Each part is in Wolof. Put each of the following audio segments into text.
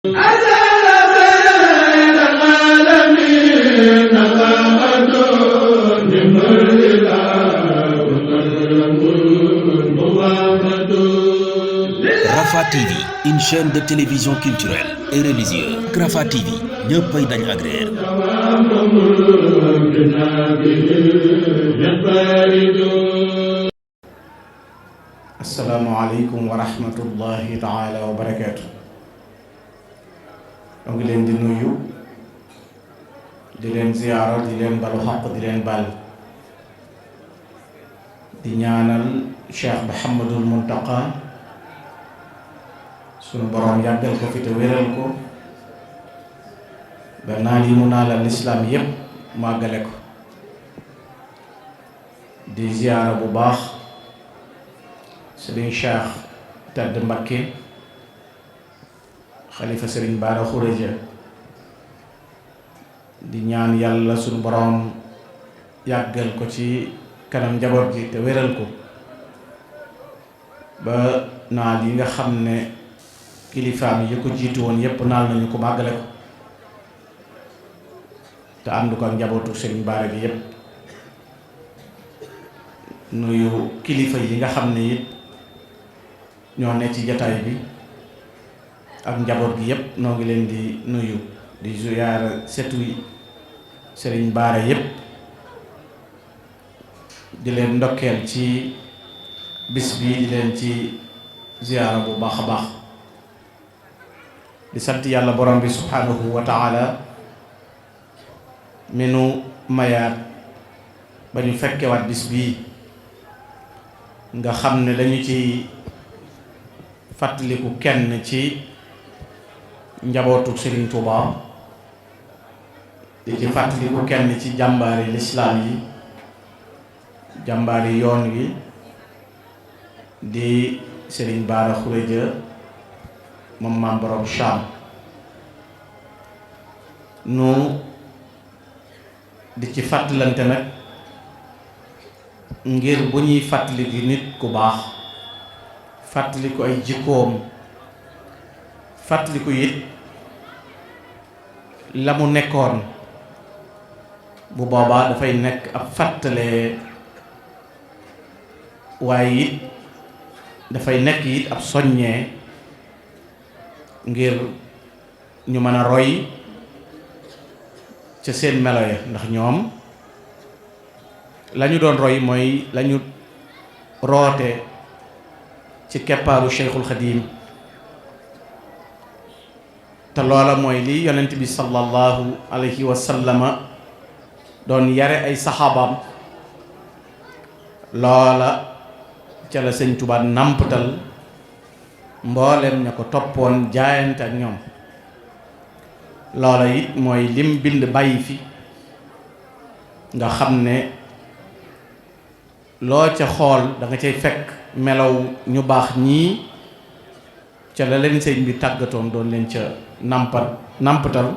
Rafah TV, une chaîne de télévision culturelle et religieuse. Rafah TV ñëppay dañ agréer. asalaamaaleykum wa rahmatullahi taala wa barakaatu. ñoo ngi leen di nuyu di leen ziyaara di leen balu xaq di leen bal di ñaanal Cheikh Mouhamadul Muntaqa sunu boroom yàggal ko fi te wéral ko ba naal yi mu naalal lislaam yépp màggale ko. di ziyaara bu baax Sëriñ Cheikh Tedd Mbakke xalifa Sëriñ Baara Xureja, di ñaan yàlla sunu boroom yàggal ko ci kanam njaboot gi te wéral ko ba naal yi nga xam ne kilifaam yi ko jiitu woon yépp naal nañu ko màggale ko te ànd ko ak njabootu Sëriñ Baara gi yépp. nuyu kilifa yi nga xam ne it ñoo ne ci jataay bi ak njaboot gi yépp noo ngi leen di nuyu di ziyaara setu Sëriñ Baara yépp di leen ndokkeel ci bis bi di leen ci ziyaara bu baax a baax di sant yàlla borom bi subhanahu wa taala mi nu mayaat ba ñu fekkewaat bis bii nga xam ne dañu ci fàttaliku kenn ci njabootu Serigne Touba di ci fàttaliku kenn ci jàmbaari lislaam yi jàmbaari yoon wi di Serigne Baara Xureja moom maam borom Cham. nu di ci fàttalante nag ngir bu ñuy fàttaliku nit ku baax fàttaliku ay jikkoom fàttaliku it la mu nekkoon bu boobaa dafay nekk ab fàttalee waaye it dafay nekk it ab soññee ngir ñu mën a roy ca seen melo ya, ndax ñoom lañu doon roy mooy lañu roote ci keppaaru Cheikhul Xadim te loola mooy li yonent bi sallallahu alayhi wa sallama doon yare ay saxaabaam. loola ca la Sëñ Tuubaa nàmpatal mboolem ña ko toppoon jaayante ak ñoom. loola it mooy lim bind bàyyi fi nga xam ne loo ca xool da nga cay fekk melaw ñu baax ñii ca la leen sëñ bi tàggatoon doon leen ca nàmpatal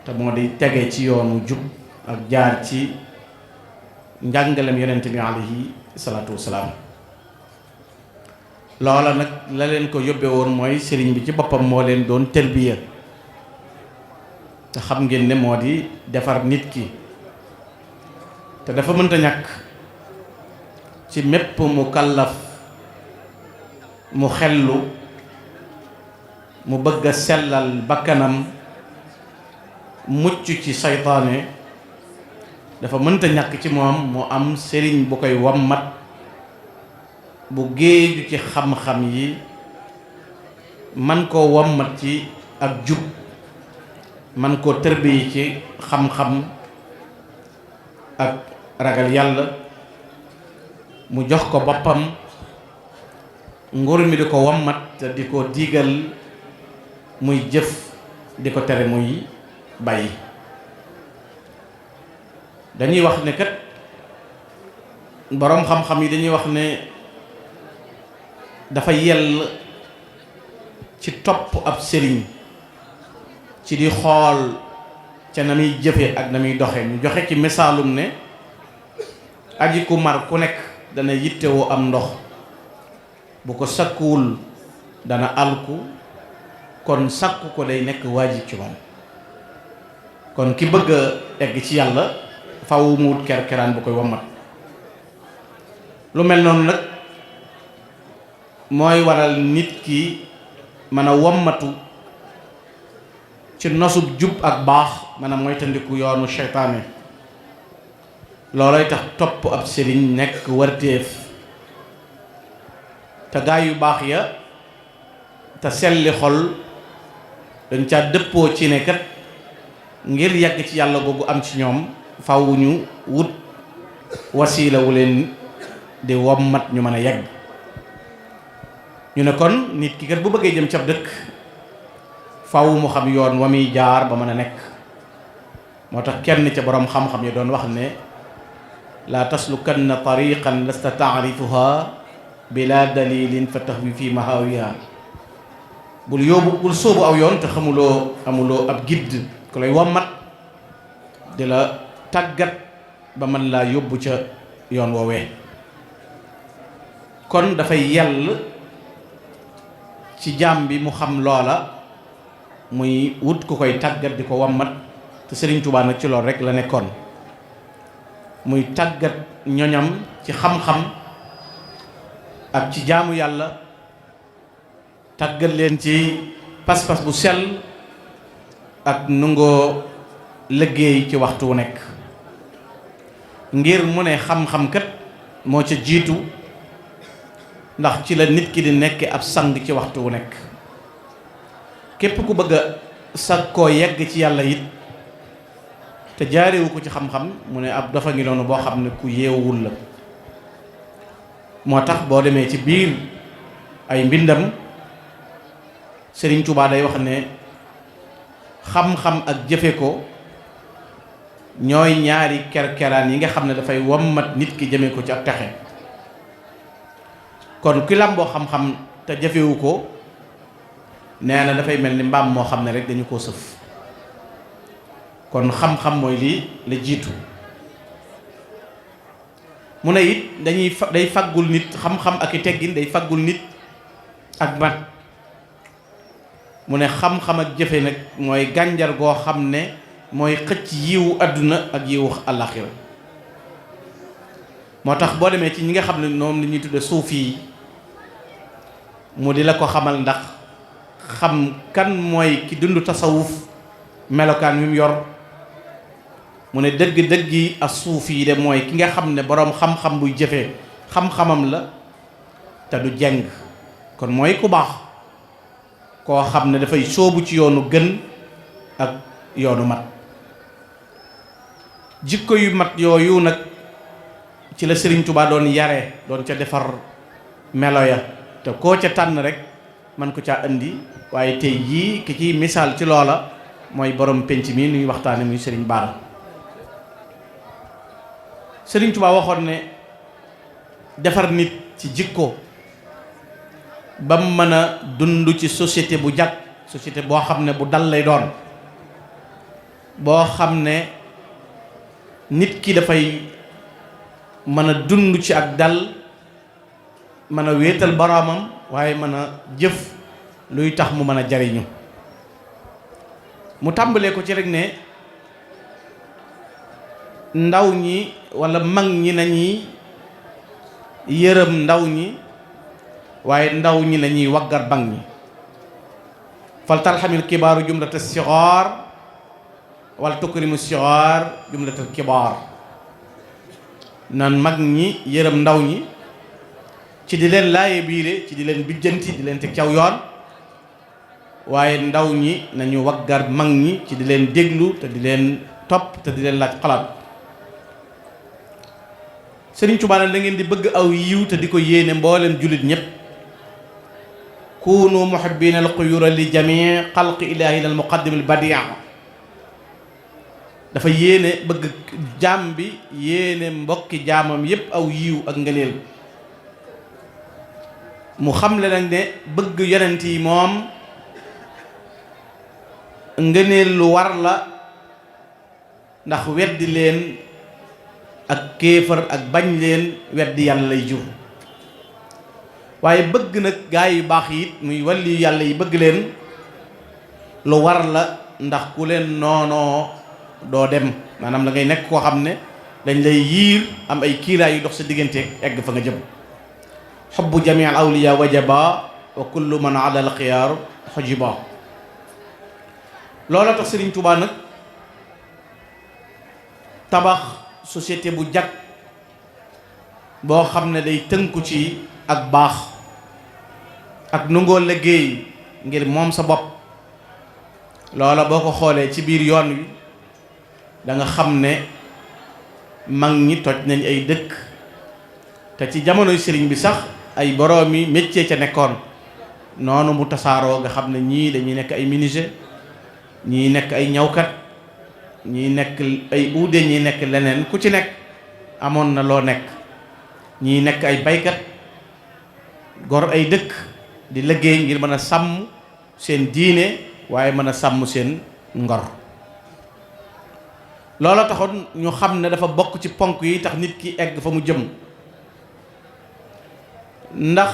te moo di tege ci yoonu jub ak jaar ci njàngalem yonent bi alayhi salaatu wasalaam. loola nag la leen ko yóbbe woon mooy sëriñ bi ci boppam moo leen doon tërbiya te xam ngeen ne moo di defar nit ki te dafa mënta ñàkk ci mépp mu kallaf mu xellu mu bëgg a sellal bakkanam mucc ci saytaane dafa mënta ñàkk ci moom mu am sëriñ bu koy wammat bu géeju ci xam-xam yi man koo wammat ci ak jub man koo tërbiyi ci xam-xam ak ragal yàlla mu jox ko boppam nguur mi di ko wammat te di ko diigal muy jëf di ko tere muy bàyyi. dañuy wax ne kat boroom xam-xam yi dañuy wax ne dafa yell ci topp ab sëriñ ci di xool ca na muy jëfe ak na muy doxe. ñu joxe ci misaalum ne aji ku mar ku nekk dana yittewoo am ndox bu ko sakkuwul dana alku kon sàkku ko day nekk waajib ci moom. kon ki bëgg a egg ci yàlla faw mu wut kerkeraan bu koy wommat. lu mel noonu nag mooy waral nit ki mën a wommatu ci nosub jub ak baax mën a moytandiku yoonu seytaane. loolay tax topp ab sëriñ nekk warteef. te gaa yu baax ya te selli xol dañ ca dëppoo ci ne kat ngir yàgg ci yàlla googu am ci ñoom faw ñu wut wasiila wu leen di wommat ñu mën a yàgg. ñu ne kon nit ki kat bu bëggee jëm cab dëkk faw mu xam yoon wa muy jaar ba mën a nekk. moo tax kenn ca boroom xam-xam yi doon wax ne laa taslukanna tariqan lasta taarifuha bila dalilin fa taxwi fi mahawiha. bul sóobu aw yoon te amuloo ab gidd ku lay wommat di la tàggat ba mën laa yóbbu ca yoon woowee. kon dafay yell ci jaam bi mu xam loola muy wut ku koy tàggat di ko wommat. te Sëriñ Tuubaa nag ci loolu rek la nekkoon muy tàggat ñoñam ci xam-xam ak ci jaamu yàlla, tàggat leen ci pas-pas bu sell ak nungoo liggéey ci waxtu wu nekk. ngir mu ne xam-xam kat moo ca jiitu ndax ci la nit ki di nekk ab sang ci waxtu wu nekk. képp ku bëgg a sag koo yegg ci yàlla it te jaarewu ko ci xam-xam mu ne ab dafa ngi noonu boo xam ne ku yeewul la. moo tax boo demee ci biir ay mbindam Sëriñ Tuubaa day wax ne xam-xam ak jëfe ko ñooy ñaari kerkeraan yi nga xam ne dafay wommat nit ki jëme ko ci ak texe. kon ki làmboo xam-xam te jëfewu ko nee na dafay mel ni mbaam moo xam ne rek dañu koo sëf. kon xam-xam mooy lii la jiitu. mu ne it day faggul nit xam-xam ak i teggin day faggul nit ak mat. mu ne xam-xam ak jëfe nag mooy gànjar goo xam ne mooy xëcc yiwu àdduna ak yiwu àllaaxira. moo tax boo demee ci ñi nga xam ne ñoom la ñuy tudde suufi yi mu di la ko xamal ndax xam kan mooy ki dund tasawuf melokaan wi mu yor. mu ne dëgg-dëgg yi as suufi yi de mooy ki nga xam ne boroom xam-xam buy jëfee xam-xamam la te du jeng. kon mooy ku baax koo xam ne dafay sóobu ci yoonu gën ak yoonu mat. jikko yu mat yooyu nag ci la Sëriñ Tuubaa doon yare doon ca defar melo ya te koo ca tànn rek man ko caa indi. waaye tey jii ki ciy misaal ci loola mooy borom penc mi nuy waxtaane muy Sëriñ Bara. Sëriñ Tuubaa waxoon ne defar nit ci jikko ba mu mën a dund ci société bu jag, société boo xam ne bu dal lay doon, boo xam ne nit ki dafay mën a dund ci ak dal, mën a wéetal boroomam waaye mën a jëf luy tax mu mën a jariñu. mu tàmbalee ko ci rek ne ndaw ñi walla mag ñi nañuy yërëm ndaw ñi waaye ndaw ñi nañuy waggar mag ñi. fal tarxamil kibaaru jumlata sigaar wal tukrimu sigaar jumlata kibaar. nan mag ñi yërëm ndaw ñi ci di leen laaye biire, ci di leen bijjanti, di leen teg caw yoon, waaye ndaw ñi nañu waggar mag ñi ci di leen déglu te di leen topp te di leen laaj xalaat. Sëriñ Tuubaa da ngeen di bëgg aw yiw te di ko yéene mboolem jullit ñépp. kunu muhibbina al xuyura li jamii xalqi ilaahi al muqaddim al badia. dafa yéene bëgg jaam bi yéene mbokki jaamam yépp aw yiw ak ngëneel. mu xamle nag ne bëgg yonent yi moom ngëneel lu war la, ndax weddi leen ak kéefar ak bañ leen weddi yàlla lay jur. waaye bëgg nag gaa yu baax yi muy wàlli yàlla yi bëgg leen lu war la ndax ku leen noonoo doo dem maanaam la ngay nekk koo xam ne dañ lay yiir am ay kiiraay yu dox sa digganteeg egg fa nga jëm xubbu jamii al awliya wajaba wa kullu man ala al xiyaar xujiba loola tax Sëriñ Tuubaa nag tabax société bu jag boo xam ne day tënku ci ak baax ak nungoo liggéey ngir moom sa bopp loola boo ko xoolee ci biir yoon wi da nga xam ne mag ñi toj nañ ay dëkk te ci jamonoy sëriñ bi sax ay boroomi métier ca nekkoon noonu mu tasaaroo nga xam ne ñii dañuy nekk ay menuisier ñii nekk ay ñawkat ñii nekk ay uude ñii nekk leneen ku ci nekk amoon na loo nekk ñii nekk ay baykat gor ay dëkk di liggéey ngir mën a sàmm seen diine waaye mën a sàmm seen ngor loola taxoon ñu xam ne dafa bokk ci ponk yi tax nit ki egg fa mu jëm ndax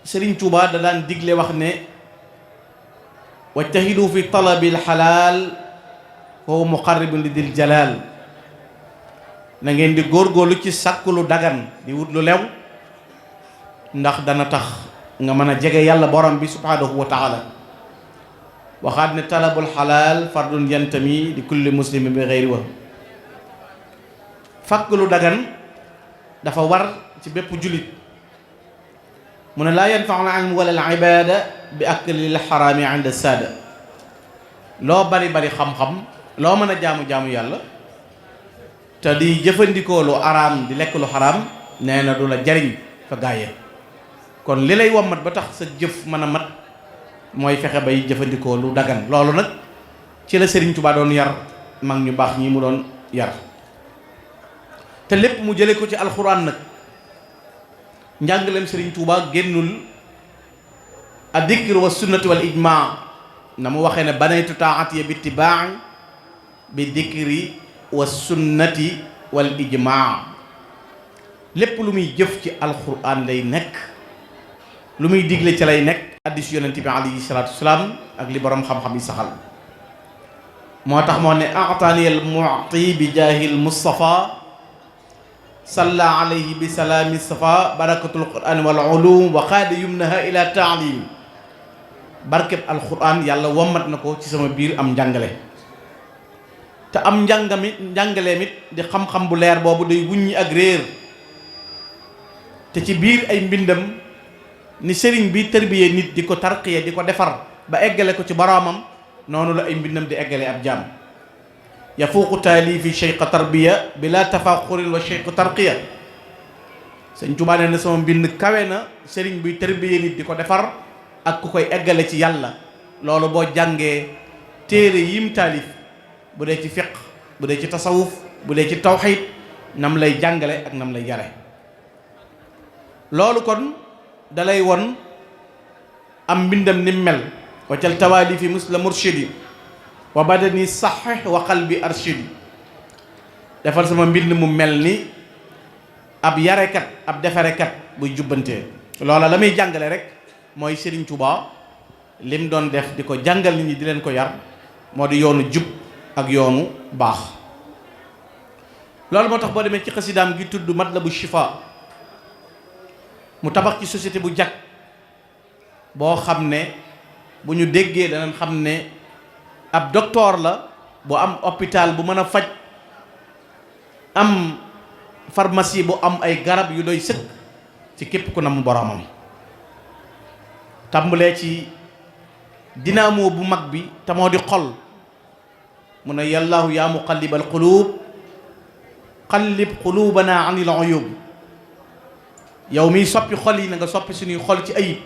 Sëriñ Tuubaa da daan digle wax ne wajtahidu fi talabil xalaal foofu muqarribun li dil jalaal na ngeen di góorgóorlu ci sàkku lu dagan di wut lu lew ndax dana tax nga mën a jege yàlla borom bi subhanahu wa taala waxaat ne talabul xalaal fardun yantami di kulli muslimin bi xeyri wa fàkk lu dagan dafa war ci bépp jullit mu ne laa yanfaul ilm wala al ibada bi aklil xaraami inda saada loo bari bari xam-xam loo mën a jaamu yàlla te di jëfandikoo lu araam di lekk lu xaraam nee na du la jariñ fa gaaye kon li lay wommat ba tax sa jëf mën a mat mooy fexe bay jëfandikoo lu dagan loolu nag ci la Sëriñ Tuubaa doon yar mag ñu baax ñi mu doon yar te lépp mu jële ko ci alxuraan nag njàngaleem Sëriñ Tuubaa génnul a dikr wa sunnati wal ijmaa na mu waxee ne banaytu taatiya bi itibaa bi dikri wa sunnati wal ijmaa lépp lu muy jëf ci alxuraan lay nekk lu muy digle ci lay nekk hadiis yonent bi alayhi salaatu wasalaam ak li borom xam-xam yi saxal moo tax moo ne ataani al mu'ti bi jaahil Mustafa salla alayhi bi salaami safa barakatul qur'an wal ulum wa qaada yumnaha ila taalim barkeb alquran yàlla wommat na ko ci sama biir am njàngale te am njàngale mit di xam-xam bu leer boobu day wuññi ak réer te ci biir ay mbindam ni sëriñ bi tërbiyee nit di ko tarqiya di ko defar ba eggale ko ci boroomam noonu la ay mbindam di eggale ab jaam yafuuqu taalifi cheikha tarbiya bila tafaxurin wa cheikhu tarqiya Sëñ Tuubaa nee na sama mbind kawe na sëriñ buy tërbiyee nit di ko defar ak ku koy eggale ci yàlla loolu boo jàngee téere yim taalif bu dee ci fiq bu dee ci tasawuf bu dee ci tawxiid nam lay jàngale ak nam lay yare loolu kon dalay won am mbindam ni mel waccal tawaalifi musla murshidi wa badani saxix wa qalbi arshidi defal sama mbind mu mel ni ab yarekat ab defarekat buy jubbantee loola la muy jàngale rek mooy Sëriñ Tuubaa lim doon def di ko jàngal nit ñi di leen ko yar moo di yoonu jub ak yoonu baax loolu moo tax boo demee ci xasidaam gi tudd Matlabu Chifa mu tabax ci société bu jag boo xam ne bu ñu déggee danañ xam ne ab docteur la bu am hôpital bu mën a faj am pharmacie bu am ay garab yu doy sëkk ci képp ku nam boromam tàmbalee ci dinaamo bu mag bi te moo di xol mu ne yàllaahu yaa muqallibal quluub qallib quluubana anil uyub yow miy soppi xol yi na nga soppi suñuy xol ci ayib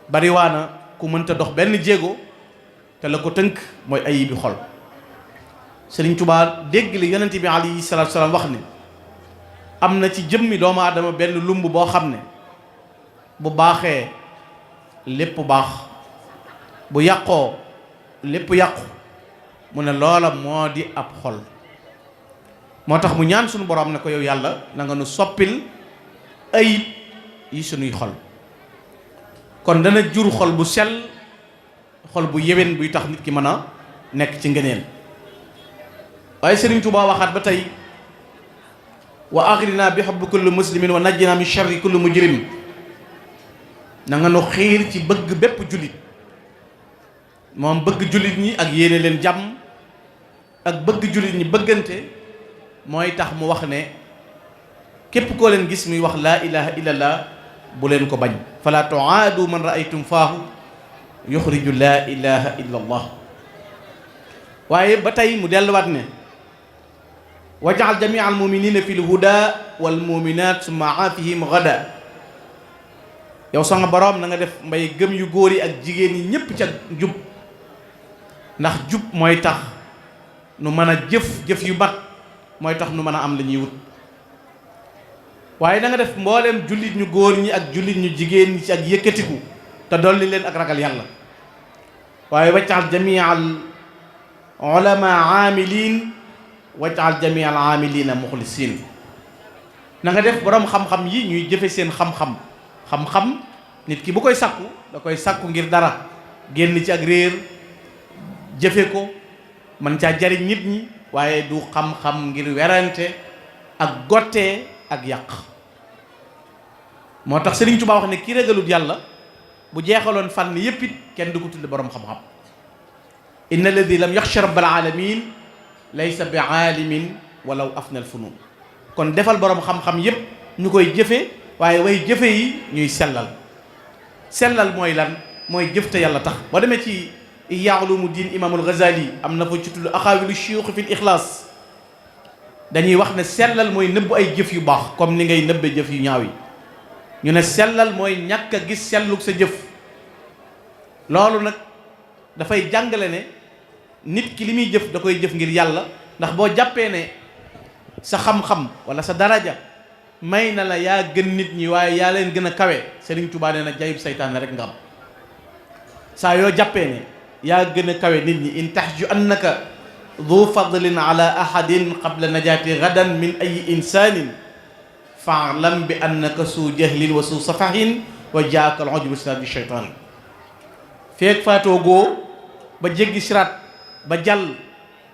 bariwaana ku mënta dox benn jéego te la ko tënk mooy ayibi xol Sëriñ Tuubaa dégg li yonent bi alayhi salaatu salaam wax ne am na ci jëmmi doomu aadama benn lumb boo xam ne bu baaxee lépp baax bu yàqoo lépp yàqu mu ne loola moo di ab xol moo tax mu ñaan suñu borom ne ko yow yàlla na nga nu soppil ayib yi suñuy xol kon dana jur xol bu sell xol bu yéwén buy tax nit ki mën a nekk ci ngëneel. waaye Sëriñ Tuubaa waxaat ba tey wa aghrina bi hubbi kulli muslimin wa najjina min sharri kulli mujrim. na nga nu xiir ci bëgg bépp jullit, moom bëgg jullit ñi ak yéene leen jàmm ak bëgg jullit ñi bëggante mooy tax mu wax ne képp koo leen gis muy wax laa ilaha illallah bu leen ko bañ. fala tuaadu man raaytum faahu yuxriju laa ilaha illallah. waaye ba tey mu delluwaat ne waj'al jamia al muminina fi l huda wal muminat summa aafihim gada. yow sama boroom na nga def mbay gëm yu góor yi ak jigéen yi ñépp ca jub, ndax jub mooy tax nu mën a jëf yu mat, mooy tax nu mën a am la ñuy wut. waaye da nga def mboolem jullit ñu góor ñi ak jullit ñu jigéen ñi ci ak yëkkatiku te dolli leen ak ragal yàlla. waaye waj'al jamia al ulama aamilin waj'al jamia al aamilina muxlisin. na nga def boroom xam-xam yi ñuy jëfe seen xam-xam. xam-xam nit ki bu koy sàkku da koy sàkku ngir dara, génn ci ak réer, jëfe ko, mën caa jariñ nit ñi, waaye du xam-xam ngir werante ak gottee ak yàq. moo tax Sëriñ Tuubaa wax ne ki ragalut yàlla bu jeexaloon fànn yépp it kenn du ko tudde boroom xam-xam. inna alladi lam yaxsha rabbal alamin laysa bi aalimin walaw afnal funun. kon defal boroom xam-xam yépp ñu koy jëfe, waaye way jëfe yi ñuy sellal mooy lan? mooy jëf te yàlla tax. boo demee ci Ihya Ulumuddin Imaamul Ghazali am na fa ci tudd axaawilu shuyuux fil ixlaas. dañuy wax ne sellal mooy nëbb ay jëf yu baax comme ni ngay nëbbe jëf yu ñaaw yi. ñu ne sellal mooy ñàkk a gis sellug sa jëf. loolu nag dafay jàngale ne nit ki li muy jëf da koy jëf ngir yàlla, ndax boo jàppee ne sa xam-xam wala sa daraja may na la yaa gën nit ñi waaye yaa leen gën a kawe, Sëriñ Tuubaa nee na jayib saytaane rek nga am. saa yoo jàppee ne yaa gën a kawe nit ñi, in tahju annaka du fadlin ala ahadin qabla najaati gadan min ay insanin fa'lam bi annaka suu jahlin wa suu safahin wa jaaka al ujbu bi shaytaan. feek faatoo goo ba jéggi siraat ba jàll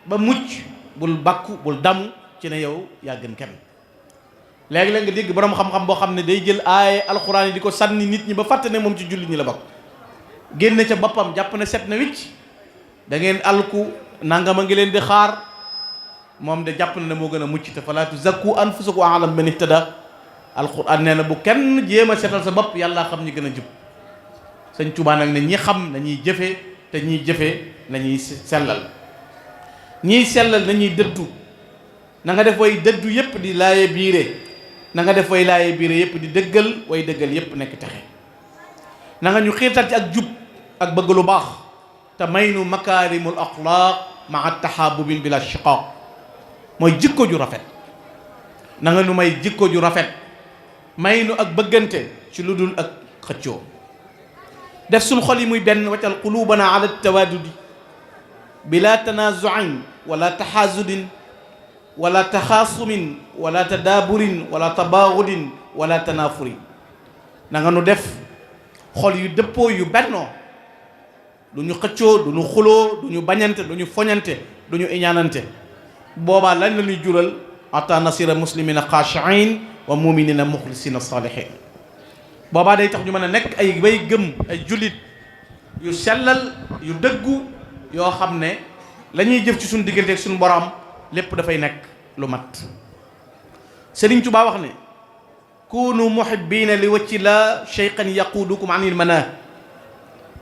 ba mucc bul bàkku bul damu ci ne yow yaa gën kenn. léegi-léeg nga dégg boroom xam-xam boo xam ne day jël aaya alxuraan yi di ko sànni nit ñi ba fàtte ne moom ci jullit ñi la bokk, génn ca boppam jàpp ne set na wicc, da ngeen alku nangam a ngi leen di xaar, moom de jàpp na ne moo gën a mucc. te falaa tuzakku anfusakum a'lamu man ihtada. alxuraan nee na bu kenn jéem a setal sa bopp, yàlla xam ñi gën a jub. Sëñ Tuubaa nag ne ñi xam nañuy jëfe, te ñiy jëfe nañuy sellal. ñiy sellal nañuy dëddu. na nga def way dëddu yépp di laaye biire, na nga def way laaye biire yépp di dëggal, way dëggal yépp nekk texe. na nga ñu xiirtal ci ak jub ak bëgg lu baax, te may nu makaarimul axlaaq maa tahaabubin bila shiqaaq. mooy jikko ju rafet. na nga nu may jikko ju rafet, may nu ak bëggante ci lu dul ak xëccoo. def suñ xol yi muy benn, waccal quluubana ala tawaadudi bila tanaazuin wala taxaasudin wala taxaasumin wala tadaaburin wala tabaagudin wala tanaafurin. na nga nu def xol yu dëppoo yu bennoo, du ñu xëccoo, du ñu xuloo, du ñu bañante, du ñu foñante, du ñu iñaanante. boobaa lañ la ñuy jural ata nasira muslimina xaashiin wa muminina muxlisina saalihin. boobaa day tax ñu mën a nekk ay way gëm, ay jullit yu sellal yu dëggu, yoo xam ne la ñuy jëf ci suñu diggante ak suñu borom lépp dafay nekk lu mat. Sëriñ Tuubaa wax ne kunu muhibbiina li wacci la cheykhan yaquudukum anil manaa.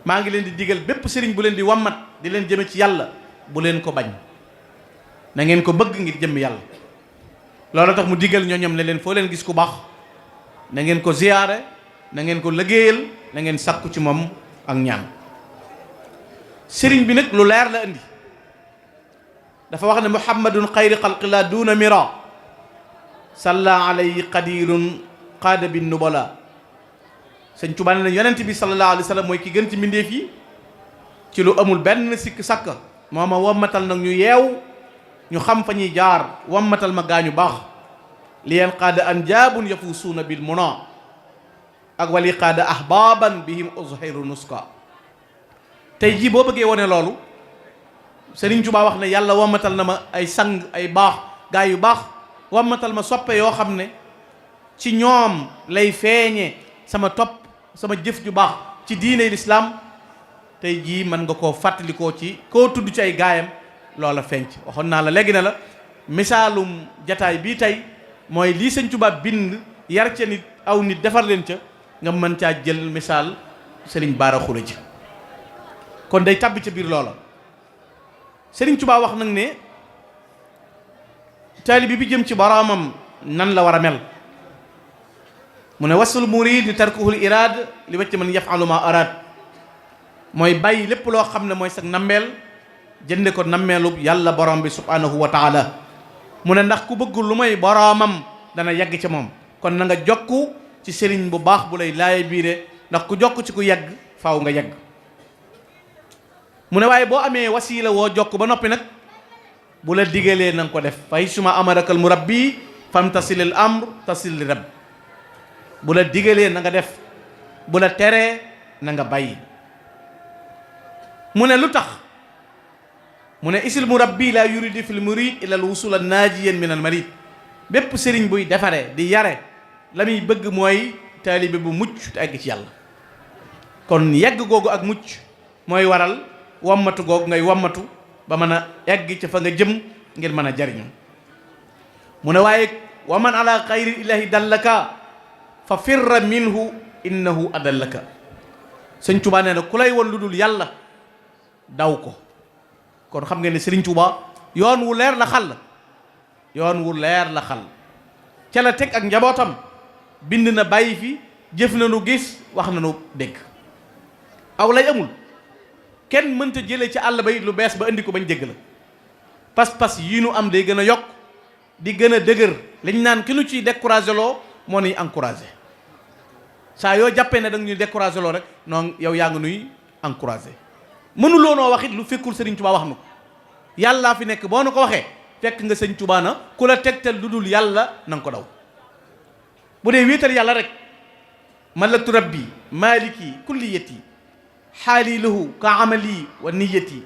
maa ngi leen di digal bépp sëriñ bu leen di wammat di leen jëme ci yàlla, bu leen ko bañ, na ngeen ko bëgg ngir jëm yàlla. loolu tax mu digal ñooñam ne leen foo leen gis ku baax na ngeen ko ziyaare, na ngeen ko liggéeyal, na ngeen sàkku ci moom ak ñaan. sëriñ bi nag lu leer la indi. dafa wax ne muhammadun xayri xalqillah duuna mira salla alayhi qadirun qaada bin nubala. Sëñ Tuubaa ne yonent bi sallallahu alayhi wa sallam mooy ki gën ci mbindeef yi ci lu amul benn sikk sàkk. moo ma wammatal nag ñu yeew, ñu xam fa ñuy jaar, wammatal ma gaañu baax. li yeen qaada anjaabun yafuusuuna bil muna ak wali qaada ahbaaban bihim uzhiru nuska. tey jii boo bëggee wane loolu Sëriñ Tuubaa wax ne yàlla wammatal na ma ay sang ay baax gaay yu baax wammatal ma soppe yoo xam ne ci ñoom lay feeñe sama topp sama jëf ju baax ci diine lislaam tey jii mën nga koo fàttalikoo ci koo tudd ci ay gaayam loola feeñ ci waxoon naa la léegi ne la misaalum jataay bii tey mooy lii Sëñ Tuubaa bind yar ca nit aw nit defar leen ca nga mën caa jël misaal Sëriñ Bara Khourédia kon day tàbbi ca biir loola Sëriñ Tuubaa wax nag ne taalibi bi jëm ci boroomam nan la war a mel mu ne wasul murid di tarkuhul iraad li wacc man yafalu ma araad mooy bàyyi lépp loo xam ne mooy sag nammeel jënde ko nammeelub yàlla borom bi subhanahu wa taala mu ne ndax ku bëggul lu may boroomam dana yegg ca moom kon na nga jokku ci sëriñ bu baax bu lay laaye biire ndax ku jokk ci ku yegg faaw nga yegg mu ne waaye boo amee wasiila woo jokk ba noppi nag bu la digalee na nga ko def fay suma amarakal murabbi fam tasilil amr tasil li rab bu la digalee na nga def bu la teree na nga bàyyi mu ne lu tax mu ne isil murabbi la yuridu fil murid ila al wusula naajiyan min al marid bépp sëriñ buy defare di yare la muy bëgg mooy taalibe bu mucc te egg ci yàlla kon yegg googu ak mucc mooy waral wammatu googu ngay wammatu ba mën a egg ca fa nga jëm ngir mën a jariñu mu ne waaye wa man ala xayri ilahi dallaka fa firra minhu innahu adallaka Sëñ Tuubaa nee na ku lay won lu dul yàlla daw ko kon xam ngeen ne Sëriñ Tuubaa yoon wu leer la xal yoon wu leer la xal ca la teg ak njabootam bind na bàyyi fi jëf na nu gis wax na nu dégg aw lay amul kenn mënta jëlee ci àll bay lu bees ba indi ko bañ dégg la pas-pas yi nu am day gën a yokk di gën a dëgër liñ naan ki nu ciy découragé loo moo nuy encouragé saa yoo jàppee ne da nga ñuy découragé loo rek noonu yow yaa ngi nuy encouragé mënuloo noo wax it lu fekkul Sëriñ Tuubaa wax nu ko yàllaa fi nekk boo nu ko waxee fekk nga Sëñ Tuubaa na ku la tegtal lu dul yàlla na nga ko daw bu dee wéetal yàlla rek malaktu rabbi maliki kulliyati xaali lahu ka amali wa niyati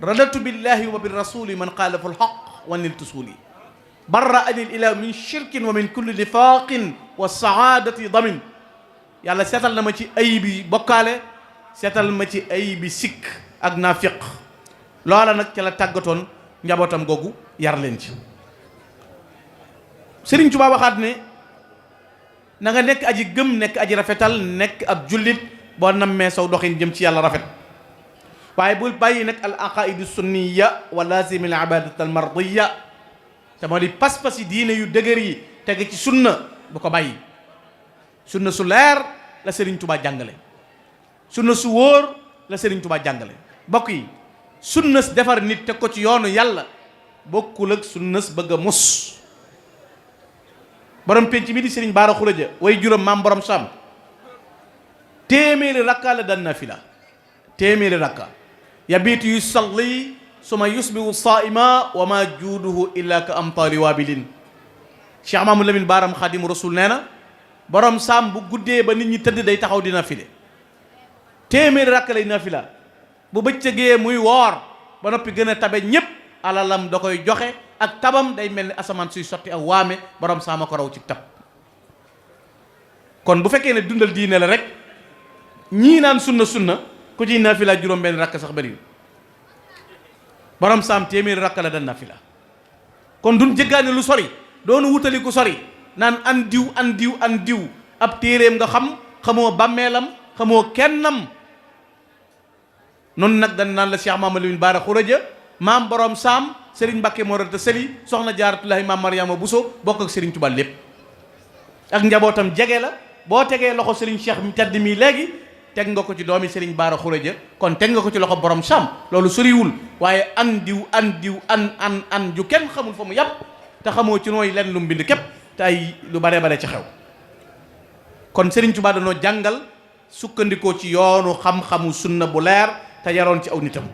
radatu billahi wa birrasuli man xaalafa alxaq wa niltu suuli barra anil ilahu min shirkin wa min kulli nifaqin wa saadati damin yàlla seetal na ma ci ayibi bokkaale seetal ma ci ayibi sikk ak naafiq loola nag ca la tàggatoon njabootam googu yar leen ci Sëriñ Tuubaa waxaat ne na nga nekk aji gëm nekk aji rafetal nekk ab jullit boo nammee saw doxin jëm ci yàlla rafet waaye bul bàyyi nag al aqaidu sunniya wa lazimi al ibadat al mardiya te moo di pas-pas yi diine yu dëgër yi teg ci sunna bu ko bàyyi sunna su leer la Sëriñ Tuubaa jàngale sunna su wóor la Sëriñ Tuubaa jàngale bokk yi sunna su defar nit teg ko ci yoonu yàlla bokkul ak sunna su bëgg a mus borom penc mi di Sëriñ Bara Khourédia way juróom maam borom Sam téeméeri rakka la daan nafila téeméeri rakka yabiitu yusalli suma yusbihu saa'ima wa ma juuduhu illa ka amtaari waabilin Cheikh Mamadou Lamine Baram Xaadimu Rasul nee na borom Sam bu guddee ba nit ñi tëdd day taxaw di nafile téeméeri rakka lay nafila bu bëccëgee muy woor ba noppi gën a tabe ñépp alalam da koy joxe ak tabam day mel ni asamaan suy sotti ak waame borom Sam a ko raw ci tab kon bu fekkee ne dundal diine la rek ñii naan sunna ku ciy nafila juróom benn rakk sax bëri borom Sam téeméeri rakk la dan nafila kon duñ jëggaane lu sori doonu wutali ku sori naan an diw ab téeréem nga xamoo bàmmeelam xamoo kennam noonu nag dan naan la Cheikh Mamadou Lamine Bara Khourédia maam borom Sam Serigne Mbacké Mor Anta Sali soxna Jaaratullaahi maam Mariama Bousso bokk ak Serigne Touba lépp ak njabootam jege la boo tegee loxo Serigne Cheikh mi tedd mii léegi teg nga ko ci doomi Serigne Bara Khourédia kon teg nga ko ci loxo borom Sam loolu soriwul waaye an diw ju kenn xamul fa mu yàpp te xamoo ci nooy lenn lu mu bind képp te ay lu bare bare ci xew kon Serigne Touba dañoo jàngal sukkandikoo ci yoonu xam-xamu sunna bu leer te yaroon ci aw nitam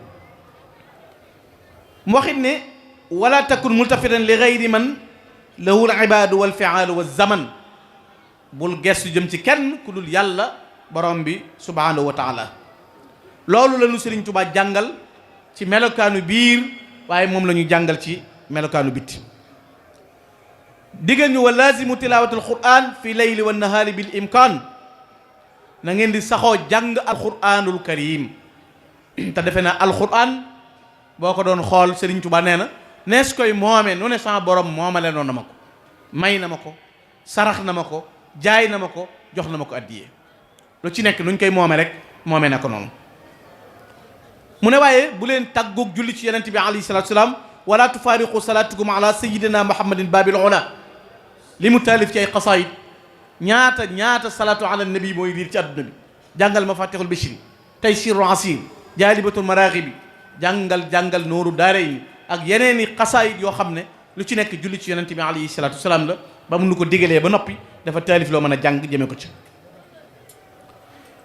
mu waxit ne wala takun multafitan li gayri man lahu al ibaadu wal fiaalu wa zaman bul gestu jëm ci kenn ku dul yàlla borom bi subhanahu wa taala loolu la ñu Sëriñ Tuubaa jàngal ci melokaanu biir waaye moom la ñu jàngal ci melokaanu bitti. diggal ñu wa laazimu tilaawatul qur'an fi layli wa nahaari bil imkaan na ngeen di saxoo jàng alquraanul karim te defe na alquraan boo ko doon xool Sëriñ Tuubaa nee na nees koy moome nu ne sama borom moomale noonu na ma ko may na ma ko sarax na ma ko jaay na ma ko jox na ma ko addiyee lu ci nekk nuñ koy moome rek moome na ko noonu. mu ne waaye bu leen tàggoog julli ci yonent bi alayhi salaatu salaam wala tufaariqu salaatukum ala sayyidina muhammadin babil ula li mu taalif ci ay xasaayid ñaata salaatu ala nabi mooy riir ci adduna bi. jàngal mafatihul bishri taysiru asir jaalibatul maraaxibi jàngal nooru daarayni ak yeneeni xasaayid yoo xam ne lu ci nekk julli ci yonent bi alayhi salaatu salaam la ba mu nu ko digalee ba noppi dafa taalif loo mën a jàng jëme ko ci.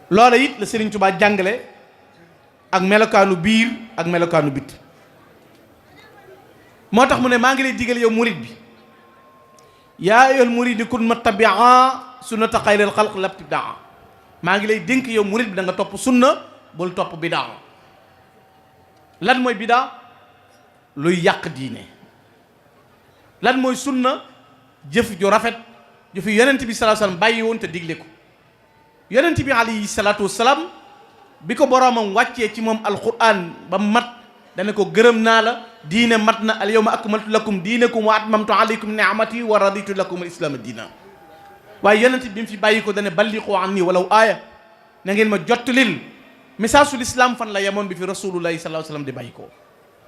loola it la Sëriñ Tuubaa jàngale ak melokaanu biir ak melokaanu bit. moo tax mu ne maa ngi lay digal yow murid bi yaa ayyuhal muridi kun mattabi'a sunnata xayril xalq labtidaa maa ngi lay dénk yow murid bi da nga topp sunna bul topp bidaa. lan mooy bidaa? luy yàq diine. lan mooy sunna? jëf ju rafet ju fi yonent bi sallallahu alayhi wasallam bàyyi woon te digle ko. yonent bi alayhi salaatu wasalaam bi ko boroomam wàccee ci moom alquran ba mat dana ko gërëm naa la diine mat na al yawma akmaltu lakum diinakum wa atmamtu alaykum ni'mati wa raditu lakum al islaama diina. waaye yonent bi mu fi bàyyi ko dana balliqu anni walaw aaya na ngeen ma jottalil message sul islam fan la yemoon bi fi rasulullahi sallallahu alayhi wasallam di bàyyi ko.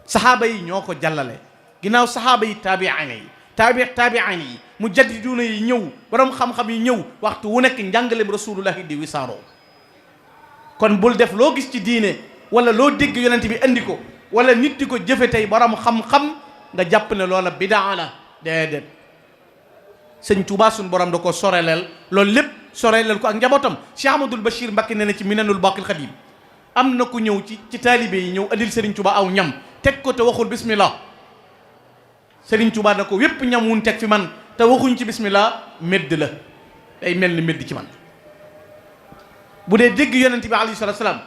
saxaaba yi ñoo ko jàllale ginnaaw saxaaba yi taabi'in yi taabi'in yi mujaddiduuna yi ñëw borom xam-xam yi ñëw waxtu wu nekk njàngaleem rasulullahi di wisaaroo. kon bul def loo gis ci diine wala loo dégg yonent bi andi ko wala nit di ko jëfe tey borom xam-xam nga jàpp ne loola bidaa la déedéet. sëñ Tuubaa suñ borom da ko soreleel loolu lépp soreleel ko ak njabootam. Cheikh Ahmadul Bachir Mbacké nee na ci Minanul Baqil Xadim am na ku ñëw ci taalibe yi ñëw andil Sëriñ Tuubaa aw ñam teg ko te waxul bismillah. Sëriñ Tuubaa na ko wépp ñam wuñ teg fi man te waxuñ ci bismillah medd la day mel ni medd ci man. bu dee dégg yonent bi alayhi salaatu salaam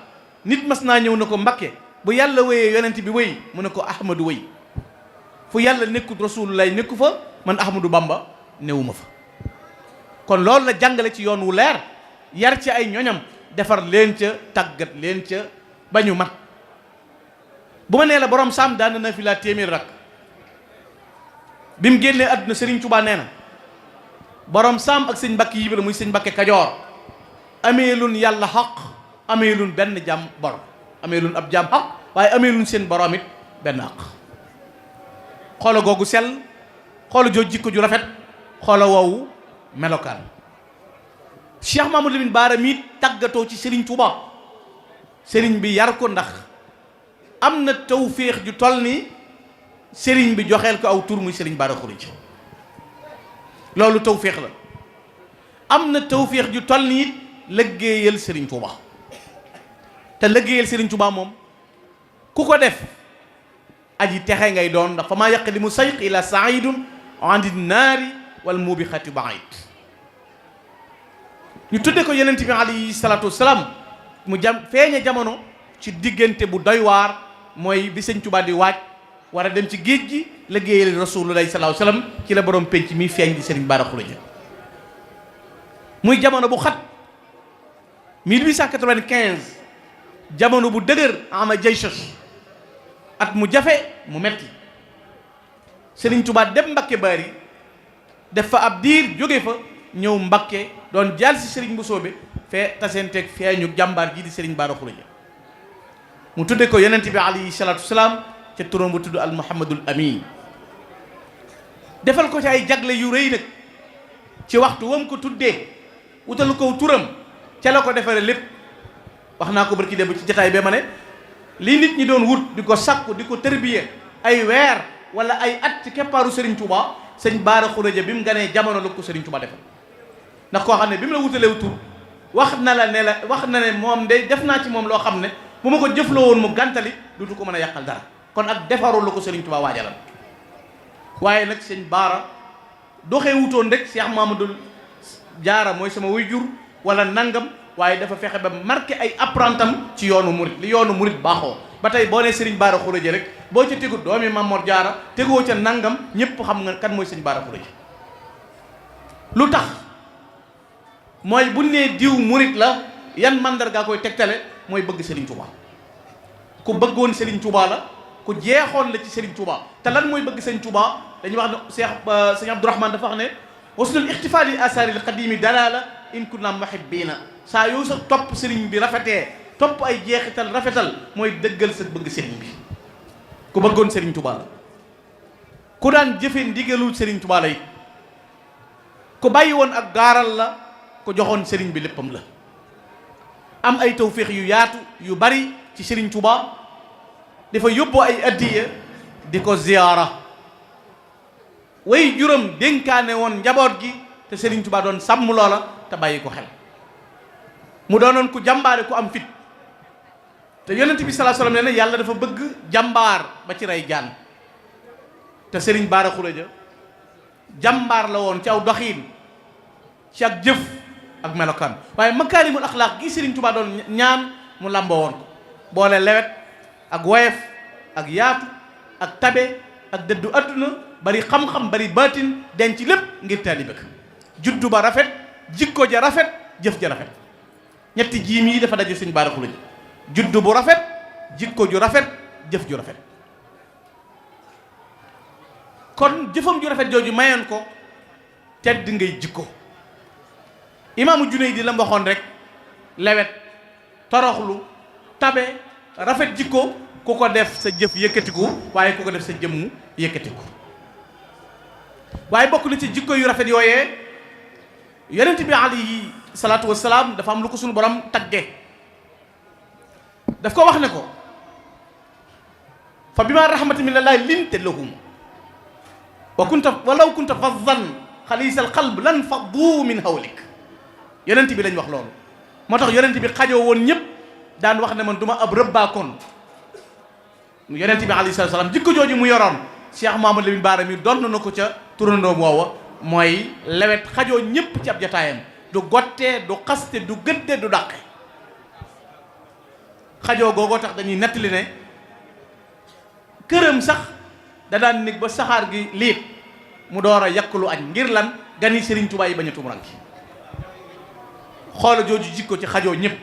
nit mas naa ñëw na ko Mbakke bu yàlla wéyee yonent bi wéy mu ne ko Ahmadu wéy fu yàlla nekkut rasulullahi nekku fa man Ahmadu Bamba newuma fa. kon loolu la jàngale ci yoon wu leer yar ci ay ñoñam defar leen ca tàggat leen ca ba ñu mat. bu ma nee la borom saam daan na fi laa téeméer rak bi mu génnee àdduna Sëriñ Tuubaa nee na borom saam ak sëñ Mbakke Yibra muy sëñ Mbakke Kajoor amee lun yàlla xaq amee lun benn jaam borom amee lun ab jaam xaq waaye amee lun seen borom it benn xaq. xoola googu sell xoola joo jikko ju rafet xoola woowu melokaan. Cheikh Mamadou Lamine Bara mi tàggatoo ci Sëriñ Tuubaa sëriñ bi yar ko ndax am na tawféex ju toll ni sëriñ bi joxeel ko aw tur muy Sëriñ Bara Xurij loolu tawféex la. am na tawféex ju toll ni it lëggéeyal Sëriñ Tuubaa te lëggéeyal Sëriñ Tuubaa moom ku ko def aji texe ngay doon ndax fa maa yaqdimu sayq ila saidun andi naari wal mubixati baid. ñu tudde ko yonent bi alayhi salaatu wasalaam mu feeñe jamono ci diggante bu doy waar mooy bi Sëñ Tuubaa di waaj war a dem ci géej gi liggéeyal rasulullahi sallallahu alayhi wasallam ci la borom penc mi feeñ di Sëriñ Bara Xurij muy jamono bu xat 1895 jamono bu dëgër ama jaysos at mu jafe mu metti Sëriñ Tuubaa dem Mbakke Bari def fa ab diir jóge fa ñëw Mbakke doon jàll si Sëriñ bu soobe fee tasenteeg feeñu jàmbaar ji di Sëriñ Bara Xurij mu tudde ko yonent bi alayhi salaatu wasalaam ca turam bu tudd al muhammadul amin defal ko ci ay jagle yu rëy nag ci waxtu wam ko tuddee wutal ko turam ca la ko defaree lépp. wax naa ko barki démb ci jataay ba ma ne lii nit ñi doon wut di ko sakku di ko tërbiye ay weer wala ay at ci keppaaru Sëriñ Tuubaa Sëñ Bara Xurij bi mu ganee jamono la ko Sëriñ Tuubaa defal ndax koo xam ne bi mu la wutalee tur wax na ne moom de def naa ci moom loo xam ne bu ma ko jëfloo woon mu gàntali dutu ko mën a yàqal dara kon ak defarul la ko Sëriñ Tuubaa waajalal. waaye nag Sëñ Bara doxee wutoon rek Cheikh Mamadou Jaara mooy sama waajur wala nangam waaye dafa fexe ba marqué ay apprentam ci yoonu murit li yoonu murit baaxoo. ba tey boo nee Serigne Bara Khourédia rek boo ca tegu doomi Mamor Jaara tegoo ca nangam ñëpp xam nga kan mooy Serigne Bara Khourédia. lu tax mooy bu nee diw murit la yan mandarga koy tegtale mooy bëgg Serigne Touba. ku bëggoon Serigne Touba la ku jeexoon la ci Serigne Touba te lan mooy bëgg Serigne Touba dañuy wax ne Sëñ Abdourahmane dafa wax ne wasnul ixtifaali asaaril qadimi dalala in kunna muhibbina saa yow sa topp Serigne bi rafetee topp ay jeexital rafetal mooy dëggal sa bëgg Serigne bi. ku bëggoon Serigne Touba la ku daan jëfe ndigalul Serigne Touba la it ku bàyyi woon ak gaaral la ku joxoon Serigne bi léppam la am ay tawféex yu yaatu yu bari ci Serigne Touba dafa yóbbu ay addiya di ko ziyaara way juróom dénkaane woon njaboot gi te Serigne Touba doon sàmm loola te bàyyi ko xel mu doonoon ku jàmbaare ku am fit te yonent bi sallallahu alayhi wasallam nee na yàlla dafa bëgg jàmbaar ba ci rey jaan te Serigne Bara Khourédia jàmbaar la woon ci aw doxiin ci ak jëf ak melokaan waaye makaarimul axlaaq gi Serigne Touba doon ñaan mu làmboo woon ko boole lewet ak woyef ak yaatu ak tabe ak dëddu adduna bari xam-xam bari baatin denc lépp ngir taalibe ka juddu ba rafet jikko ja rafet jëf ja rafet ñetti jiim yi dafa daje Serigne Bara Khourédia juddu bu rafet jikko ju rafet jëf ju rafet kon jëfam ju rafet jooju mayoon ko tedd ngay jikko imaamu Junayd la waxoon rek lewet toroxlu tabe rafet jikko ku ko def sa jëf yëkkatiku waaye ku ko def sa jëmm yëkkatiku waaye bokk na ci jikko yu rafet yooyee yonent bi alayhi salaatu wassalaam dafa am lu ko suñu borom tagge daf ko wax ne ko fa bima rahmatin minallahi linta lahum walaw kunta fazzan xalisal qalb lan faddu min hawlik yonent bi lañ wax loolu moo tax yonent bi xajoo woon ñëpp daan wax ne man du ma ab rëbbaakoon yonent bi alayhi salaatu salaam jikko jooju mu yoroon Cheikh Mamadou Lamine Bara mi doon na ko ca turandoom woowa mooy lewet xajoo ñëpp ci ab jataayam du gottee du xaste du gëdde du dàqe xajoo googoo tax dañuy nettali ne këram sax da daan nekk ba saxaar gi liit mu door a yàqulu añ ngir lan gani Serigne Touba yi bañ a tumuranke xoola jooju jikko ci xajoo ñëpp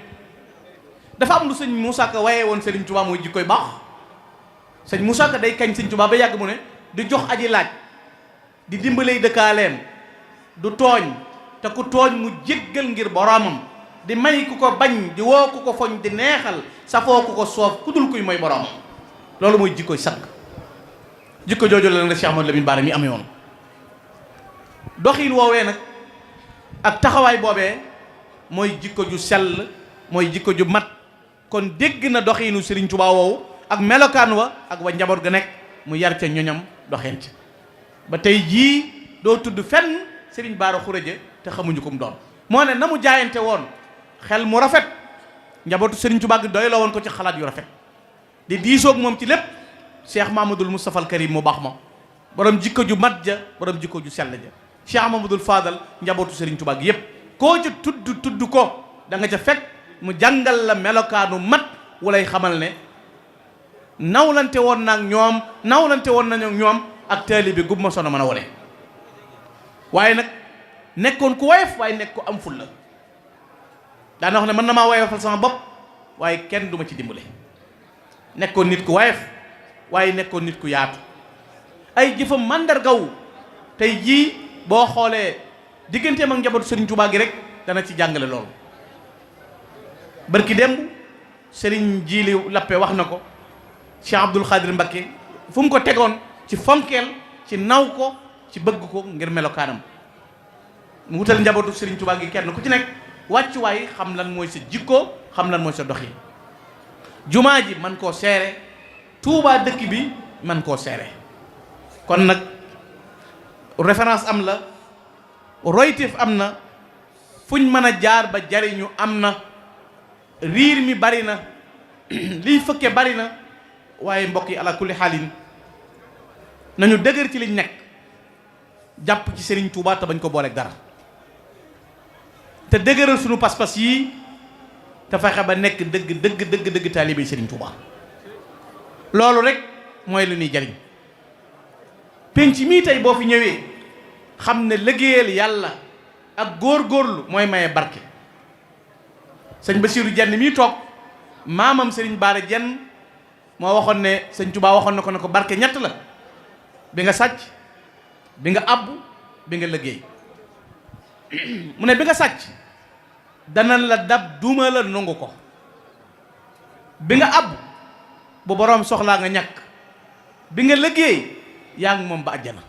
dafa am lu sëñ Moussa Ka waaye woon Serigne Touba mooy jikkoy baax sëñ Moussa Ka day kañ Serigne Touba ba yàgg mu ne di jox aji laaj di dimbalay dëkkaaleem du tooñ te ku tooñ mu jéggal ngir boroomam di may ku ko bañ di woo ku ko foñ di neexal safoo ku ko soof ku dul kuy mooy boroomam loolu mooy jikkoy sang jikko jooju la nga Cheikh Amadou Lamine Bara mi amee woon doxiin woowee nag ak taxawaay boobee mooy jikko ju sell mooy jikko ju mat kon dégg na doxiinu Serigne Touba woowu ak melokaan wa ak wa njaboot ga nekk mu yar ca ñoñam doxeen ca ba tey jii doo tudd fenn Serigne Bara Khourédia te xamuñu ko mu doon moo ne na mu jaayante woon xel mu rafet njabootu Serigne Touba gi doy la woon ko ci xalaat yu rafet di diisoog moom ci lépp Cheikh Mahamadoul Moustapha al Karim mu baax ma borom jikko ju mat ja borom jikko ju sell ja Cheikh Mahamadoul Fadal njabootu Serigne Touba gi yépp koo ca tudd ko da nga ca fekk mu jàngal la melokaanu mat walay xamal ne nawlante woon naag ñoom nawlante woon nañu ñoom ak taalibe gub ma sono mën a wole waaye nag nekkoon ku woyof waaye nekk ko am ful la daana wax ne mën na maa woyofal sama bopp waaye kenn duma ci dimbale nekkoon nit ku woyof waaye nekkoon nit ku yaatu ay jëfam màndargaw tey jii boo xoolee digganteem ak njabootu Serigne Touba gi rek dana ci jàngale loolu barki démb Serigne Jili Lappe wax na ko Cheikh Abdoul Khadir Mbacké fu mu ko tegoon ci fonkeel ci naw ko ci bëgg ko ngir melokaanam mu wutal njabootu Serigne Touba gi kenn ku ci nekk wàccuwaay xam lan mooy sa jikko xam lan mooy sa doxi jumaa ji man koo seere Touba dëkk bi man koo seere kon nag référence am la roytif am na fuñ mën a jaar ba jariñu am na riir mi bari na liy fëkke bari na waaye mbokk yi ala kulli xaalin nañu dëgër ci liñ nekk jàpp ci Serigne Touba te bañ ko booleeg dara te dëgëral sunu pas-pas yi te fexe ba nekk dëgg taalibe Serigne Touba. loolu rek mooy lu ñuy jariñ penc mii tey boo fi ñëwee xam ne liggéeyal yàlla ak góorgóorlu mooy maye barke. sëñ Bassirou Dieng mii toog maamam Serigne Bara Dieng moo waxoon ne sëñ Touba waxoon na ko barke ñett la: bi nga sàcc, bi nga àbb, bi nga liggéey. mu ne bi nga sàcc dana la dab duma la nangu ko. bi nga àbb bu boroom soxlaa nga ñàkk. bi nga liggéey yaa ngi moom ba àjjana.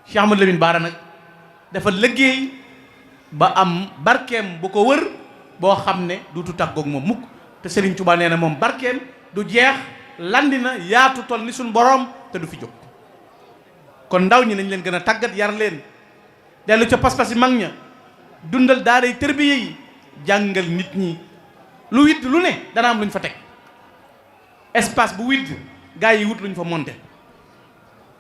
Cheikh Ahmadou Lamine Bara nag dafa liggéey ba am barkeem bu ko wër boo xam ne duutu tàggoog moom mukk. te Serigne Touba nee na moom barkeem du jeex, landi na yaatu toll ni suñ boroom te du fi jóg. kon ndaw ñi nañ leen gën a tàggat yar leen, dellu ca pas-pas yi mag ña, dundal daaray tërbiye yi, jàngal nit ñi. lu witt lu ne dana am lu ñu fa teg. espace bu witt gaa yi wut lu ñu fa monté.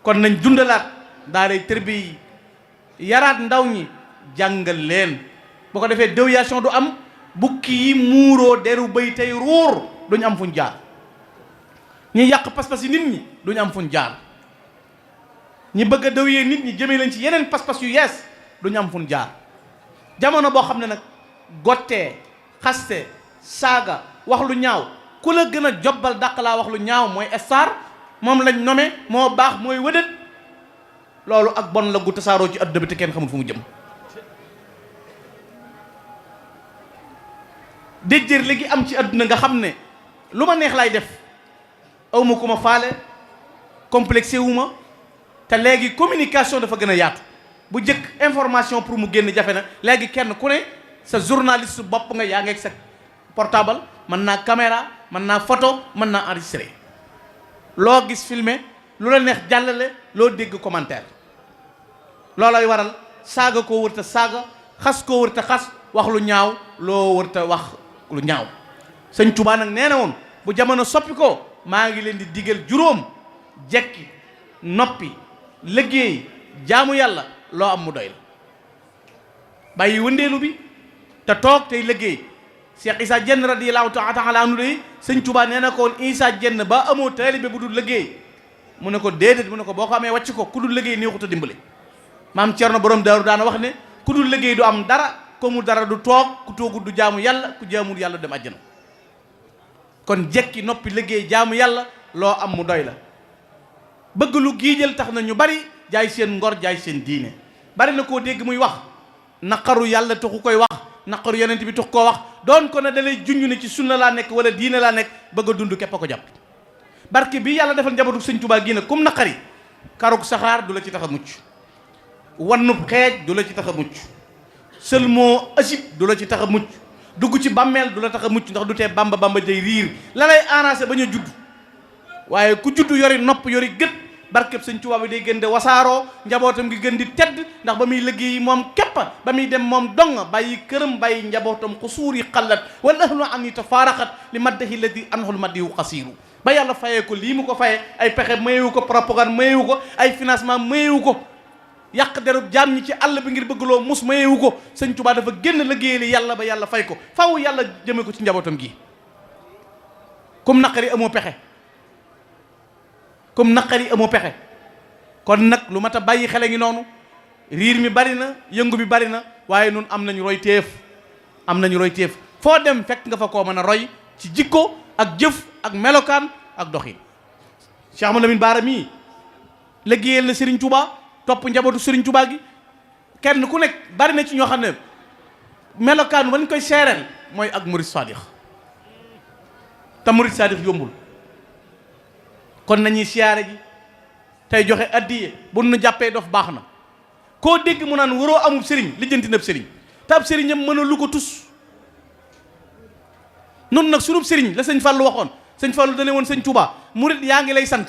kon nañ dundalaat daaray tërbiye yi, yaraat ndaw ñi, jàngal leen. bu ko defee déviation du am. bukki yi muuroo deru bëy tey ruur duñu am fuñ jaar. ñi yàq pas-pas yi nit ñi duñu am fuñ jaar. ñi bëgg a dëwyee nit ñi jëmee leen ci yeneen pas-pas yu yees duñu am fuñ jaar. jamono boo xam ne nag gottee, xaste, saaga, wax lu ñaaw, ku la gën a jobbal dàq laa wax lu ñaaw mooy star, moom lañ nommé, moo baax, mooy wëdët. loolu ak bon la gu tasaaroo ci àdduna bi te kenn xamul fu mu jëm. déjjër léegi am ci àdduna nga xam ne lu ma neex laay def, awma ku ma faale, complexé wu ma. te léegi communication dafa gën a yaatu. bu jëkk information pour mu génn jafe na, léegi kenn ku ne sa journaliste bopp nga, yaa ngi ak sa portable, mën naa caméra, mën naa photo, mën naa enregistré. loo gis filmé, lu la neex jàllale, loo dégg commentaire. loolay waral saaga koo wërta saaga, xas koo wërta xas, wax lu ñaaw loo wërta wax lu ñaaw. sëñ Touba nag nee na woon bu jamono soppi ko maa ngi leen di digal juróom: jekki, noppi, liggéey, jaamu yàlla, loo am mu doy la. bàyyi wëndeelu bi te toog tey liggéey. Cheikh Issa Dieng radiyallahu taala anhu de sëñ Touba nee na ko woon Issa Dieng ba amoo taalibe bu dul liggéey. mu ne ko déedéet, mu ne ko boo ko amee wàcc ko, ku dul liggéey neexut a dimbale. maam Cerno borom daaru daana wax ne ku dul liggéey du am dara, ko mu dara du toog, ku toogul du jaamu yàlla, ku jaamul yàlla dem àjjana. kon jekki, noppi, liggéey, jaamu yàlla, loo am mu doy la. bëgg lu giijal tax na ñu bari jaay seen ngor, jaay seen diine. bari na koo dégg muy wax naqaru yàlla taxu koy wax, naqaru yonent bi tax koo wax, doon ko ne dalay junj ne ci sunna laa nekk wala diine laa nekk, bëgg a dund képp a ko jàpp. barke bi yàlla defal njabootu sëñ Touba gi nag kum naqari, karug saxaar du la ci tax a mucc, wannub xeej du la ci tax a mucc, sëlmoo asib du la ci tax a mucc, dugg ci bàmmeel du la tax a mucc, ndax du tee bamba day riir. la lay arrangé bañ a judd, waaye ku judd yori nopp yori gët, barkeb sëñ Touba bi day gën di wasaaroo, njabootam gi gën di tedd. ndax ba muy liggéey moom képp, ba muy dem moom dong, bàyyi këram, bàyyi njabootam, xusuur yi xallat wala ahlu an yi tafaaraxat li maddahi ladi anhul maddihu xasiiru. ba yàlla fayee ko lii mu ko fayee, ay pexe mayewu ko, propagande mayewu ko, ay financement mayewu ko, yàq derub jaam ñi ci àll bi ngir bëgg loo mus mayewu ko. sëñ Touba dafa génn liggéeyal yàlla ba yàlla fay ko, faw yàlla jëme ko ci njabootam gi. kum naqari amoo pexe, kum naqari amoo pexe. kon nag lu mat a bàyyi xele ngi noonu. riir mi bari na, yëngu bi bari na, waaye nun am nañu roy téef, am nañu roy téef. foo dem fekk nga fa koo mën a roy ci jikko ak jëf ak melokaan ak doxin. Cheikh Ahmadou Lamine Bara mii liggéeyal na Serigne Touba, topp njabootu Serigne Touba gi. kenn ku nekk bari na ci ñoo xam ne melokaan wañ koy seereel mooy ak murid sadix, te murid sadix yombul. kon nañuy siyaare ji tey joxe addiye. bu nu jàppee dof baax na. koo dégg mu naan waroo amul sëriñ, lijjanti na ab sëriñ, te ab sëriñam mën a lu ko tus. nun nag sunub sëriñ la sëñ Fallou waxoon. sëñ Fallou dane woon sëñ Touba, murid yaa ngi lay sant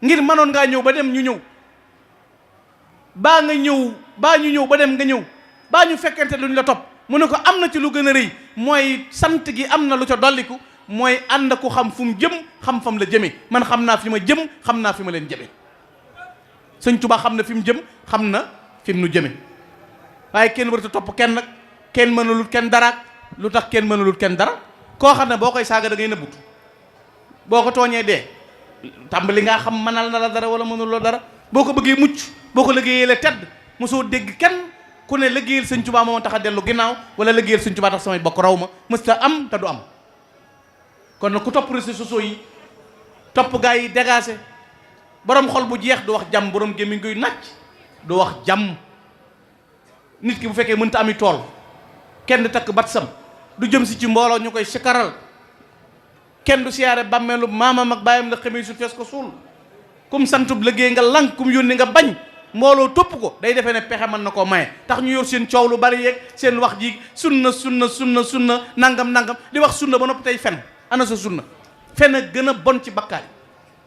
ngir mënoon ngaa ñëw ba dem ñu ñëw, baa nga ñëw baa ñu ñëw ba dem nga ñëw, baa ñu fekkente luñ la topp. mu ne ko am na ci lu gën a rëy, mooy sant gi am na lu ca dolliku, mooy ànd ku xam fu mu jëm, xam fam la jëme. man xam naa fi ma jëm, xam naa fi ma leen jëme. sëñ Touba xam na fi mu jëm, xam na fi mu nu jëme. waaye kenn warut a topp kenn nag kenn mënalul kenn dara. lu tax kenn mënalul kenn dara koo xam ne boo koy saaga da ngay nëbbutu boo ko tooñee dee tàmbali ngaa xam mënal na la dara wala mënuloo dara boo ko bëggee mucc boo ko liggéeyee la tedd mosoo dégg kenn ku ne liggéeyal sëñ Tuubaa moo tax a dellu ginnaaw wala liggéeyal sëñ Tuubaa tax samay bokk raw ma mës ta am te du am. kon nag ku topp réseaux sociaux yi topp gaa yi dégagé borom xol bu jeex du wax jàmm borom gémmiñ guy nàcc du wax jàmm. nit ki bu fekkee mënta ami tool kenn du takk bat sam du jëm si ci mbooloo ñu koy sikaral kenn du siyaare bàmmeelu maamam ak bàyyam la xamee su fees ko suul kum santub liggéey nga lank kum yónni nga bañ mbooloo topp ko day defee ne pexe mën na koo maye tax ñu yor seen coow lu bari yeeg seen wax ji sunna nangam di wax sunna ba noppi tey fen ana sa sunna fen a gën a bon ci bakkaar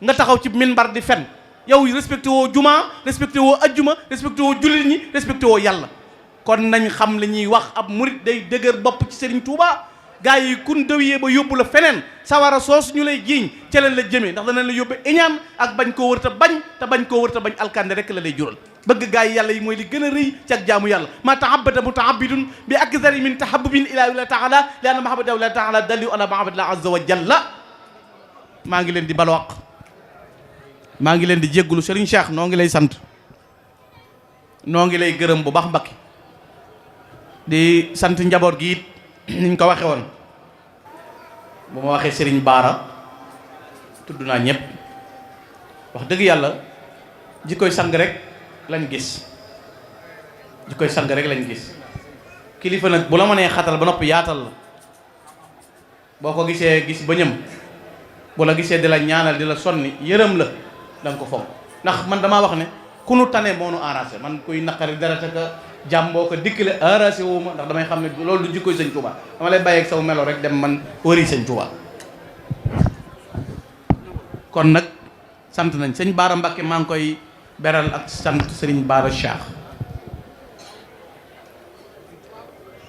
nga taxaw ci minbar di fen yow respecté woo jumaa respecté woo ajjuma respecté woo jullit ñi respecté woo yàlla kon nañ xam li ñuy wax ab murit day dëgër bopp ci Serigne Touba gaa yi kun dëwyee ba yóbbu la feneen sawara soos ñu lay jiiñ ca leen la jëmee ndax danañ la yóbbe iñaan ak bañ koo wërta bañ te bañ koo wërta bañ alkande rek la lay jural bëgg gaa yi yàlla yi mooy li gën a rëy ci ak jaamu yàlla ma tahabbata mutahabbidun bi akthari min tahabbubin ila taala li anna mahabbata ila taala daliu ala mahabbatillah azza wa jalla maa ngi leen di balwaq maa ngi leen di jéggulu Serigne Cheikh noo ngi lay sant noo ngi lay gërëm bu baax Mbakke di sant njaboot gi it niñ ko waxe woon bu ma waxee Serigne Baara tudd naa ñëpp wax dëgg yàlla jikkoy sang rek lañ gis jikkoy sang rek lañ gis kilifa nag bu la mënee xatal ba noppi yaatal la boo ko gisee gis ba ñëm bu la gisee di la ñaanal di la sonni yërëm la da nga ko fonk ndax man damaa wax ne ku nu tane moo nu arrangé man kuy naqari dara te ka jàmboo ko dikkale arrangé wu ma ndax damay xam ne loolu du jikkoy sëñ Touba dama lay bàyyeeg saw melo rek dem man wëri sëñ Touba. kon nag sant nañ sëñ Baara Mbakke maa ngi koy beral ak sant sëriñ Baara Cheikh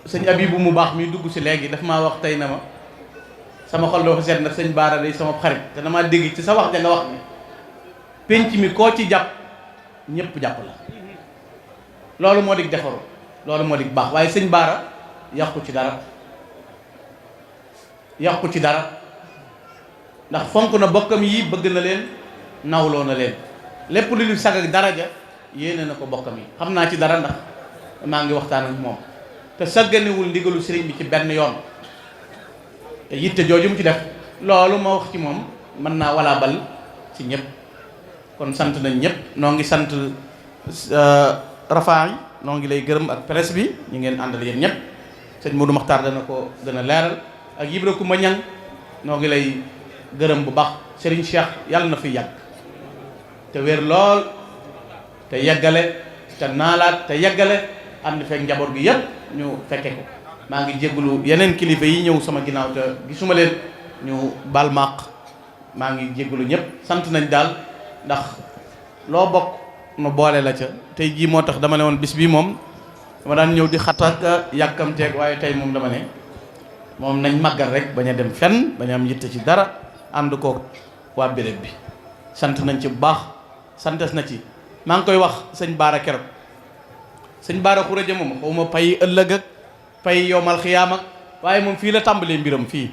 sëñ Abibu mu baax mi dugg si léegi daf maa wax tey na ma sama xol dafa seet ndax sëñ Baara day sama xarit te damaa dégg ci sa wax ja nga wax ne penc mi koo ci jàpp ñëpp jàpp la loolu moo di defaru loolu moo di baax waaye sëñ Baara yàqu ci dara ndax fonk na bokkam yi bëgg na leen nawloo na leen lépp lu ñu sag ak daraja yéene na ko bokkam yi xam naa ci dara ndax maa ngi waxtaan ak moom te sagganewul ndigalu sëriñ bi ci benn yoon te yitte jooju mu ci def loolu ma wax ci moom mën naa wala bal ci ñëpp kon sant nañ ñëpp noo ngi sant rafaa yi noo ngi lay gërëm ak presse bi ñu ngeen àndal yéen ñëpp sëñ Modou Makhtar dana ko gën a leeral ak Ibra Kumba Ñang noo ngi lay gërëm bu baax Serigne Cheikh yàlla na fi yàgg te wér lool te yeggale te naalaat te yeggale ànd fekk njaboot gi yëpp ñu fekke ko maa ngi jéggulu yeneen kilifa yi ñëw sama ginnaaw te gisuma leen ñu bal maq maa ngi jéggulu ñëpp sant nañ daal ndax loo bokk nu boole la ca tey jii moo tax dama ne woon bis bii moom dama daan ñëw di xatak yàkkamteeg waaye tey moom dama ne moom nañ màggal rek bañ a dem fenn bañ a am yitte ci dara ànd koog waa béréb bi sant nañ ci bu baax santes na ci maa ngi koy wax sëñ Baara keroog sëñ Baara Xuraja moom xaw ma pay ëllëg ak pay yowmal xiyaam ak waaye moom fii la tàmbalee mbiram fii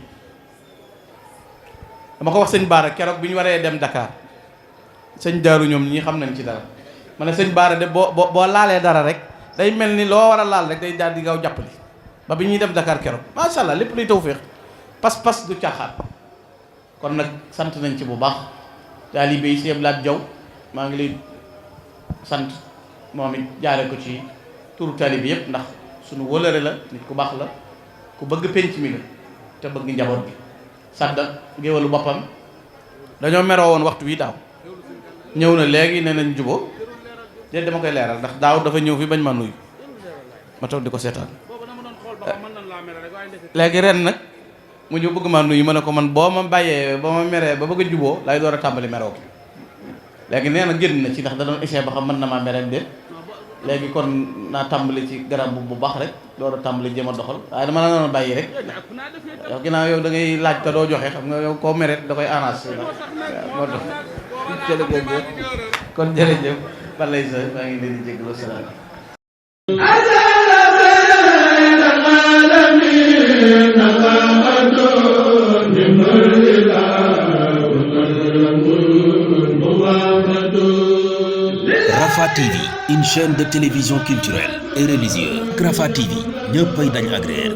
dama ko wax sëñ Baara keroog bi ñu waree dem Dakar sëñ Daaru ñoom ñi xam nañ ci dara ma ne sëñ Baara de boo laalee dara rek day mel ni loo war a laal rek day daal di gaaw jàppali ba bi ñuy dem Dakar keroog macha allah lépp luy tawfeex pas-pas du caaxaan kon nag sant nañ ci bu baax taalibe yi Sëñ Laat Jaw maa ngi lay sant moom it jaare ko ci turu taalibe yëpp ndax suñu wëlëre la nit ku baax la ku bëgg penc mi la te bëgg njaboot bi sadda géwalu boppam dañoo meroo woon waxtu wi daaw ñëw na léegi nee nañ juboo déet dama koy leeral ndax daaw dafa ñëw fi bañ ma nuyu ma toog di ko seetaan léegi ren nag mu ñëw bëgg maa nuyu ma ne ko man boo ma bàyyee ba ma meree ba bëgg a juboo lay door a tàmbali meroo gi léegi nee na génn na ci ndax da doon essayé ba xam mën na maa meree déet léegi kon naa tàmbali ci garab bu baax rek door a tàmbali jéem a doxal waaye dama la noonu bàyyi rek yow ginnaaw yow da ngay laaj te doo joxe xam nga yow koo meret da koy arrangé moo tax jërëjëf kon jërëjëf balay sa maa ngi leen di jégalu salaam Rafah TV, une chaîne de télévision culturelle et religieuse. Rafah TV ñëppay dañ agréer